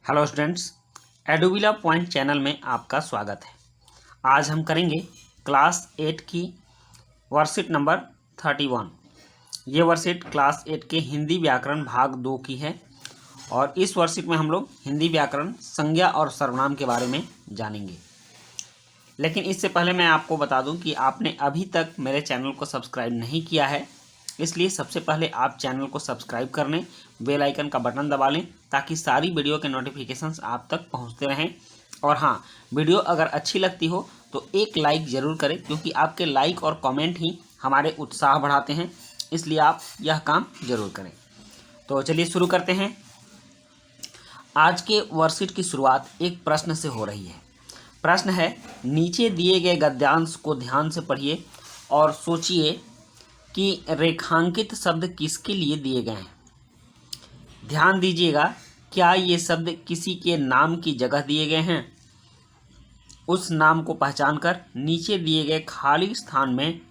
Hello students, एडोबिला point channel में आपका स्वागत है। आज हम करेंगे क्लास 8 की वर्कशीट नंबर 31। ये वर्कशीट क्लास 8 के हिंदी व्याकरण भाग 2 की है और इस वर्कशीट में हम लोग हिंदी व्याकरण संज्ञा और सर्वनाम के बारे में जानेंगे। लेकिन इससे पहले मैं आपको बता दूं कि आपने अभी तक मेरे चैनल को सब्सक्राइब नहीं किया है, इसलिए सबसे पहले आप चैनल को सब्सक्राइब कर लें, बेल आइकन का बटन दबा लें ताकि सारी वीडियो के नोटिफिकेशंस आप तक पहुंचते रहें। और हाँ, वीडियो अगर अच्छी लगती हो तो एक लाइक ज़रूर करें, क्योंकि आपके लाइक और कमेंट ही हमारे उत्साह बढ़ाते हैं, इसलिए आप यह काम ज़रूर करें। तो चलिए शुरू करते हैं। आज के वर्कशीट की शुरुआत एक प्रश्न से हो रही है। प्रश्न है, नीचे दिए गए गद्यांश को ध्यान से पढ़िए और सोचिए कि रेखांकित शब्द किसके लिए दिए गए हैं। ध्यान दीजिएगा, क्या ये शब्द किसी के नाम की जगह दिए गए हैं? उस नाम को पहचान कर नीचे दिए गए खाली स्थान में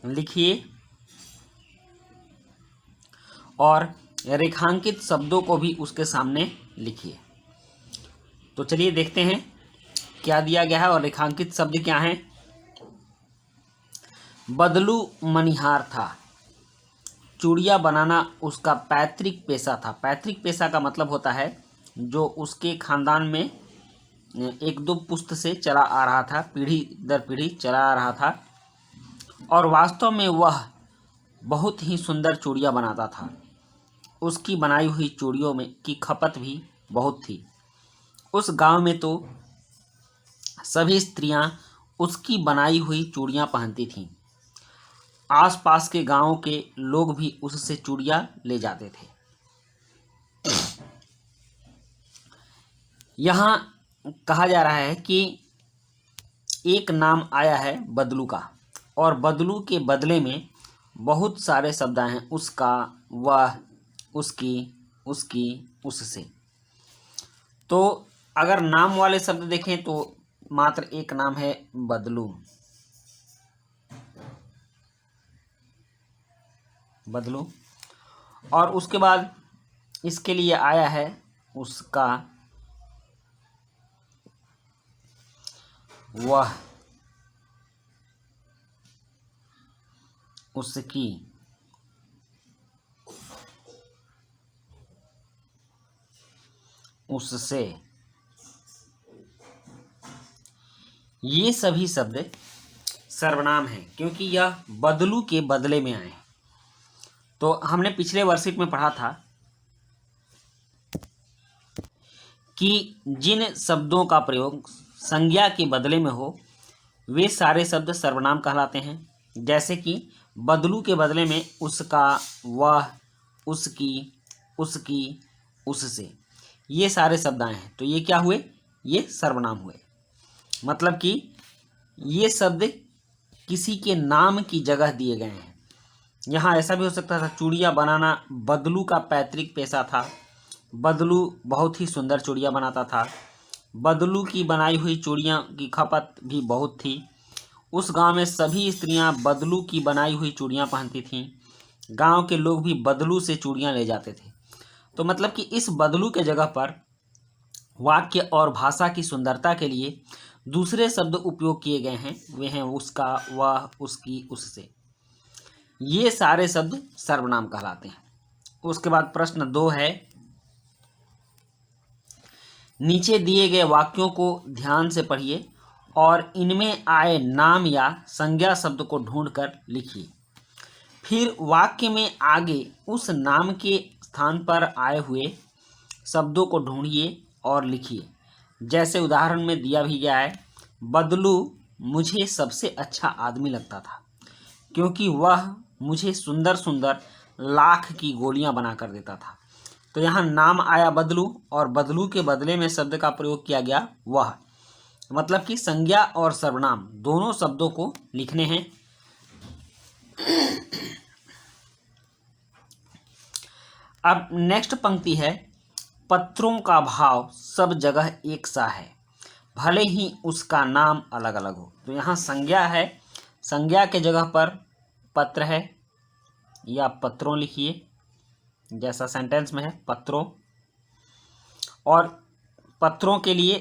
लिखिए और रेखांकित शब्दों को भी उसके सामने लिखिए। तो चलिए देखते हैं क्या दिया गया है और रेखांकित शब्द क्या हैं। बदलू मनिहार था, चूड़ियाँ बनाना उसका पैतृक पेशा था। पैतृक पेशा का मतलब होता है जो उसके खानदान में एक दो पुश्त से चला आ रहा था, पीढ़ी दर पीढ़ी चला आ रहा था, और वास्तव में वह बहुत ही सुंदर चूड़ियाँ बनाता था। उसकी बनाई हुई चूड़ियों में की खपत भी बहुत थी। उस गांव में तो सभी स्त्रियां उसकी बनाई हुई चूड़ियाँ पहनती थीं। आसपास के गांवों के लोग भी उससे चूड़ियाँ ले जाते थे। यहाँ कहा जा रहा है कि एक नाम आया है बदलू का, और बदलू के बदले में बहुत सारे शब्द आए हैं, उसका, वह, उसकी, उसकी, उससे। तो अगर नाम वाले शब्द देखें तो मात्र एक नाम है बदलू। बदलू, और उसके बाद इसके लिए आया है उसका, वह, उसकी, उससे। ये सभी शब्द सर्वनाम हैं क्योंकि यह बदलू के बदले में आए हैं। तो हमने पिछले वर्कशीट में पढ़ा था कि जिन शब्दों का प्रयोग संज्ञा के बदले में हो वे सारे शब्द सर्वनाम कहलाते हैं। जैसे कि बदलू के बदले में उसका, वह, उसकी, उसकी, उससे, ये सारे शब्द आए हैं, तो ये क्या हुए? ये सर्वनाम हुए। मतलब कि ये शब्द किसी के नाम की जगह दिए गए हैं। यहाँ ऐसा भी हो सकता था, चूड़ियाँ बनाना बदलू का पैतृक पेशा था। बदलू बहुत ही सुंदर चूड़ियाँ बनाता था। बदलू की बनाई हुई चूड़ियाँ की खपत भी बहुत थी। उस गांव में सभी स्त्रियां बदलू की बनाई हुई चूड़ियाँ पहनती थीं। गांव के लोग भी बदलू से चूड़ियाँ ले जाते थे। तो मतलब कि इस बदलू के जगह पर वाक्य और भाषा की सुंदरता के लिए दूसरे शब्द उपयोग किए गए हैं। वे हैं उसका, वह, उसकी, उससे। ये सारे शब्द सर्वनाम कहलाते हैं। उसके बाद प्रश्न 2 है, नीचे दिए गए वाक्यों को ध्यान से पढ़िए और इनमें आए नाम या संज्ञा शब्द को ढूंढकर लिखिए। फिर वाक्य में आगे उस नाम के स्थान पर आए हुए शब्दों को ढूंढिए और लिखिए। जैसे उदाहरण में दिया भी गया है, बदलू मुझे सबसे अच्छा आदमी लगता था क्योंकि वह मुझे सुंदर सुंदर लाख की गोलियां बना कर देता था। तो यहाँ नाम आया बदलू और बदलू के बदले में शब्द का प्रयोग किया गया वह। मतलब कि संज्ञा और सर्वनाम दोनों शब्दों को लिखने हैं। अब नेक्स्ट पंक्ति है, पत्रों का भाव सब जगह एक सा है, भले ही उसका नाम अलग अलग हो। तो यहाँ संज्ञा है, संज्ञा के जगह पर पत्र है या पत्रों लिखिए, जैसा सेंटेंस में है पत्रों। और पत्रों के लिए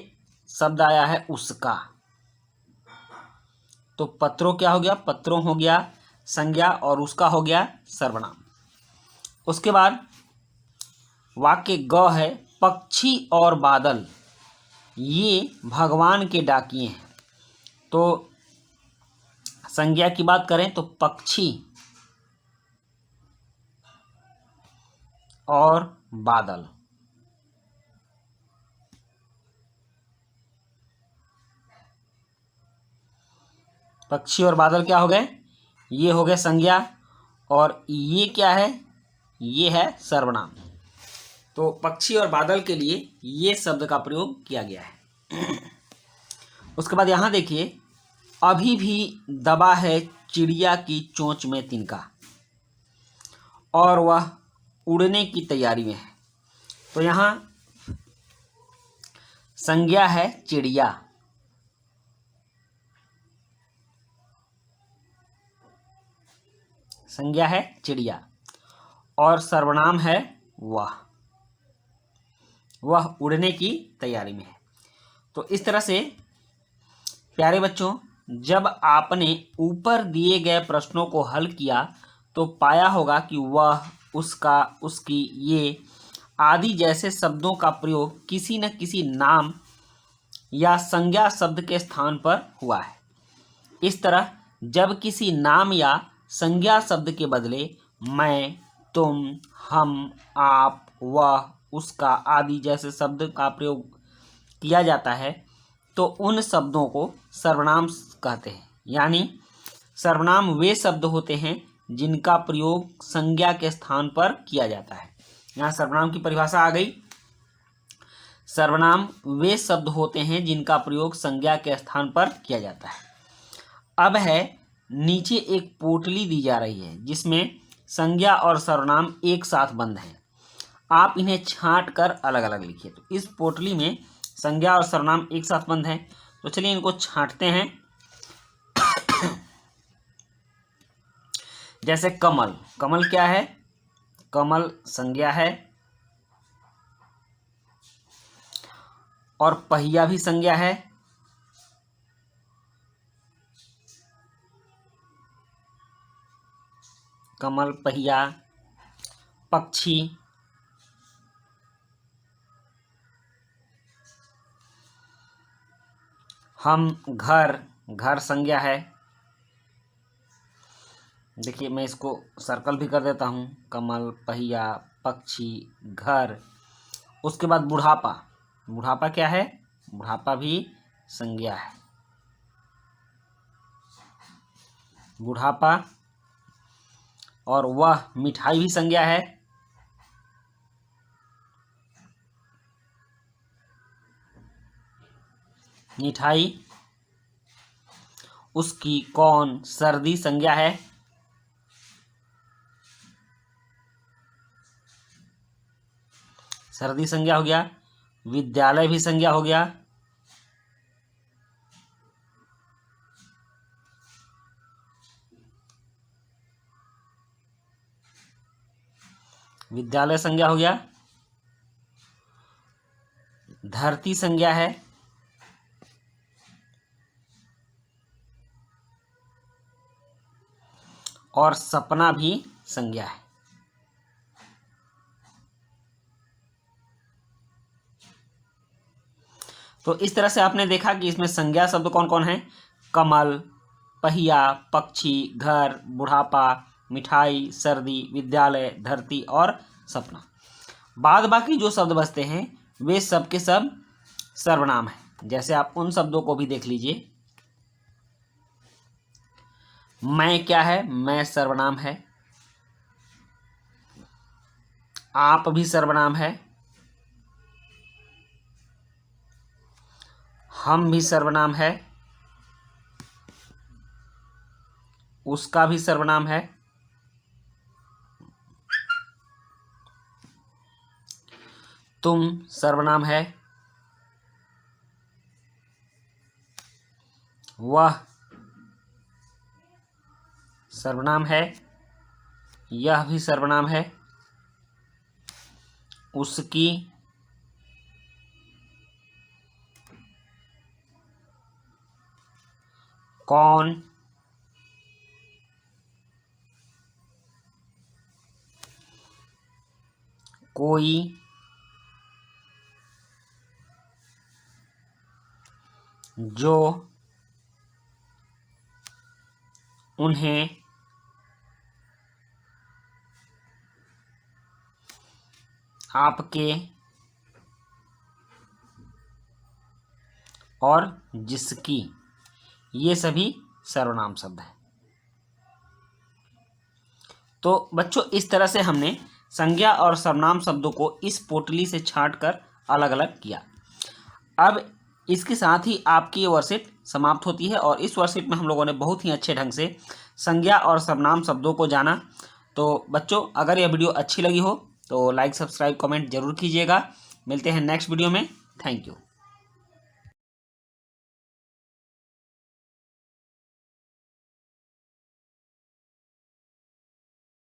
शब्द आया है उसका, तो पत्रों क्या हो गया, पत्रों हो गया संज्ञा और उसका हो गया सर्वनाम। उसके बाद वाक्य ग है, पक्षी और बादल ये भगवान के डाकिए हैं। तो संज्ञा की बात करें तो पक्षी और बादल, पक्षी और बादल क्या हो गए, ये हो गए संज्ञा, और ये क्या है, ये है सर्वनाम। तो पक्षी और बादल के लिए ये शब्द का प्रयोग किया गया है। उसके बाद यहाँ देखिए, अभी भी दबा है चिड़िया की चोंच में तिनका और वह उड़ने की तैयारी में है। तो यहाँ संज्ञा है चिड़िया, संज्ञा है चिड़िया और सर्वनाम है वह उड़ने की तैयारी में है। तो इस तरह से प्यारे बच्चों, जब आपने ऊपर दिए गए प्रश्नों को हल किया तो पाया होगा कि वह, उसका, उसकी, ये आदि जैसे शब्दों का प्रयोग किसी न किसी नाम या संज्ञा शब्द के स्थान पर हुआ है। इस तरह जब किसी नाम या संज्ञा शब्द के बदले मैं, तुम, हम, आप, वह, उसका आदि जैसे शब्द का प्रयोग किया जाता है तो उन शब्दों को सर्वनाम कहते हैं। यानी सर्वनाम वे शब्द होते हैं जिनका प्रयोग संज्ञा के स्थान पर किया जाता है। यहाँ सर्वनाम की परिभाषा आ गई। सर्वनाम वे शब्द होते हैं जिनका प्रयोग संज्ञा के स्थान पर किया जाता है। अब है, नीचे एक पोटली दी जा रही है जिसमें संज्ञा और सर्वनाम एक साथ बंद हैं। आप इन्हें छांट कर अलग अलग लिखिए। तो इस पोटली में संज्ञा और सर्वनाम एक साथ बंद हैं, तो चलिए इनको छांटते हैं। जैसे कमल, कमल क्या है, कमल संज्ञा है और पहिया भी संज्ञा है, कमल, पहिया, पक्षी, हम, घर, घर संज्ञा है। देखिए मैं इसको सर्कल भी कर देता हूँ, कमल, पहिया, पक्षी, घर। उसके बाद बुढ़ापा, बुढ़ापा क्या है, बुढ़ापा भी संज्ञा है, बुढ़ापा। और वह, मिठाई भी संज्ञा है, मिठाई। उसकी, कौन, सर्दी संज्ञा है, सर्दी संज्ञा हो गया। विद्यालय भी संज्ञा हो गया, विद्यालय संज्ञा हो गया। धरती संज्ञा है, और सपना भी संज्ञा है। तो इस तरह से आपने देखा कि इसमें संज्ञा शब्द कौन कौन है, कमल, पहिया, पक्षी, घर, बुढ़ापा, मिठाई, सर्दी, विद्यालय, धरती और सपना। बाद बाकी जो शब्द बचते हैं वे सब के सब सर्वनाम हैं। जैसे आप उन शब्दों को भी देख लीजिए। मैं क्या है, मैं सर्वनाम है। आप भी सर्वनाम है, हम भी सर्वनाम है, उसका भी सर्वनाम है, तुम सर्वनाम है, वह सर्वनाम है, यह भी सर्वनाम है, उसकी, कौन, कोई, जो, उन्हें, आपके और जिसकी, ये सभी सर्वनाम शब्द हैं। तो बच्चों इस तरह से हमने संज्ञा और सर्वनाम शब्दों को इस पोटली से छांटकर अलग अलग किया। अब इसके साथ ही आपकी ये वर्कशीट समाप्त होती है और इस वर्कशीट में हम लोगों ने बहुत ही अच्छे ढंग से संज्ञा और सर्वनाम शब्दों को जाना। तो बच्चों अगर यह वीडियो अच्छी लगी हो तो लाइक, सब्सक्राइब, कमेंट जरूर कीजिएगा। मिलते हैं नेक्स्ट वीडियो में। Thank you.